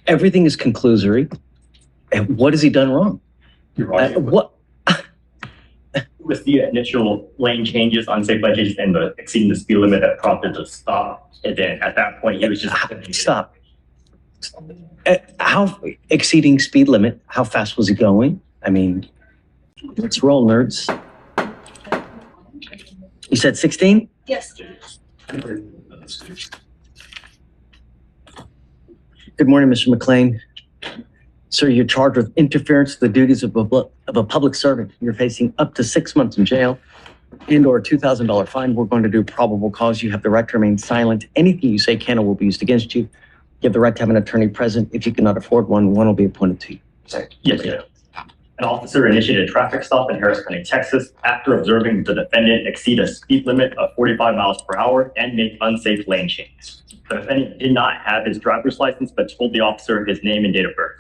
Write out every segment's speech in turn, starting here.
Everything is conclusory. And what has he done wrong? You're wrong. What? With the initial lane changes, unsafe ledges, and the exceeding the speed limit that prompted the stop, and then at that point he was just Stop. How exceeding speed limit? How fast was he going? I mean, let's roll, nerds. You said 16? Yes. Good morning, Mr. McLean. Sir, you're charged with interference with the duties of a public servant. You're facing up to 6 months in jail and/or a $2,000 fine. We're going to do probable cause. You have the right to remain silent. Anything you say can or will be used against you. You have the right to have an attorney present. If you cannot afford one, one will be appointed to you. Yes, sir. An officer initiated a traffic stop in Harris County, Texas, after observing the defendant exceed a speed limit of 45 miles per hour and make unsafe lane changes. The defendant did not have his driver's license, but told the officer his name and date of birth.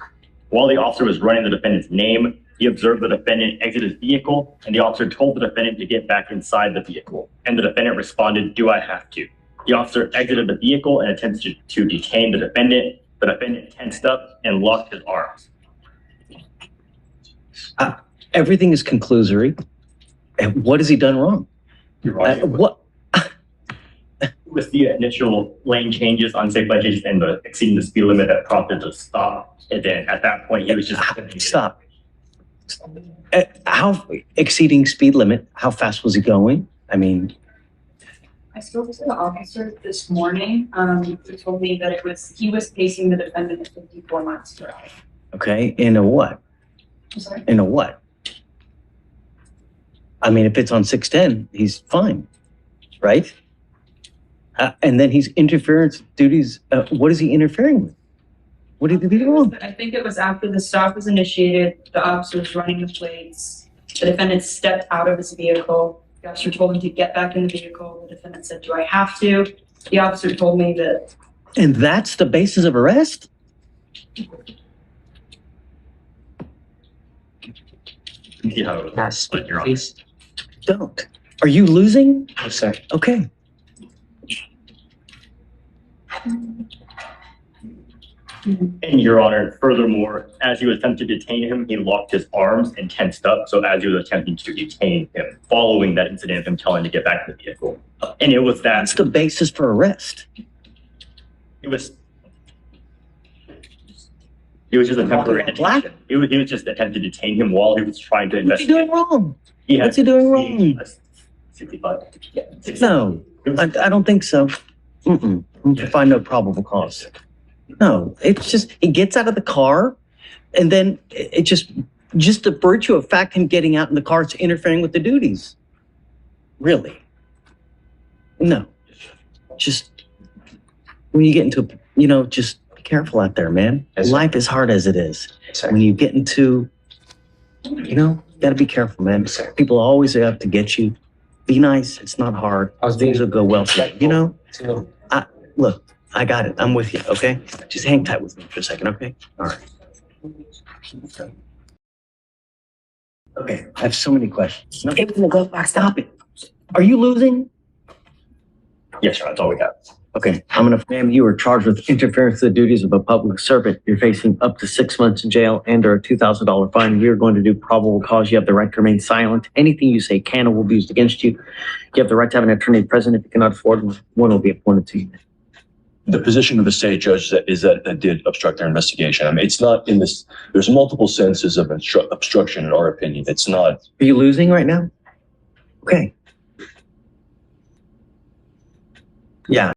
While the officer was running the defendant's name, he observed the defendant exit his vehicle, and the officer told the defendant to get back inside the vehicle. And the defendant responded, "Do I have to?" The officer exited the vehicle and attempted to detain the defendant. The defendant tensed up and locked his arms. Everything is conclusory. And what has he done wrong? You're wrong. What? With the initial lane changes, unsafe ledges, and the exceeding the speed limit that prompted the stop, and then at that point he was just Stop. How exceeding speed limit? How fast was he going? I mean, I spoke to the officer this morning. He told me that he was pacing the defendant at 54 miles per hour. okay, in a what? I'm sorry. In a what? I mean, if it's on 610, he's fine, right? And then he's interference duties. What is he interfering with? What did he do wrong? I think it was after the stop was initiated, the officer was running the plates. The defendant stepped out of his vehicle. The officer told him to get back in the vehicle. The defendant said, "Do I have to?" The officer told me that. And that's the basis of arrest? Yes, but you're on. Don't. Are you losing? No, sir. Okay. And Your Honor, furthermore, as he was attempting to detain him, he locked his arms and tensed up. So as he was attempting to detain him, following that incident of him telling him to get back in the vehicle. And it was That's that, the basis for arrest. it was just a temporary detention. He was just attempting to detain him while he was trying to What's he investigate. doing wrong? He had What's he doing wrong? 65. Yeah, 65. No, I don't think so. To find no probable cause. No, it's just, he gets out of the car and then it just the virtue of fact him getting out in the car is interfering with the duties. Really? No. Just, when you get into, just be careful out there, man. Yes, sir. Life is hard as it is. Sir. When you get into, gotta be careful, man. Sir. People are always out to get you. Be nice. It's not hard. Things will go well for you. Look, I got it. I'm with you, okay? Just hang tight with me for a second, okay? All right. Okay, I have so many questions. No, stop it. Are you losing? Yes, sir, that's all we got. Okay, I'm gonna name you are charged with interference with the duties of a public servant. You're facing up to 6 months in jail and/or a $2,000 fine. We are going to do probable cause. You have the right to remain silent. Anything you say can or will be used against you. You have the right to have an attorney present. If you cannot afford one will be appointed to you. The position of the state judge is that did obstruct their investigation. I mean, it's not in this, there's multiple senses of obstruction in our opinion. It's not. Are you losing right now? Okay. Yeah.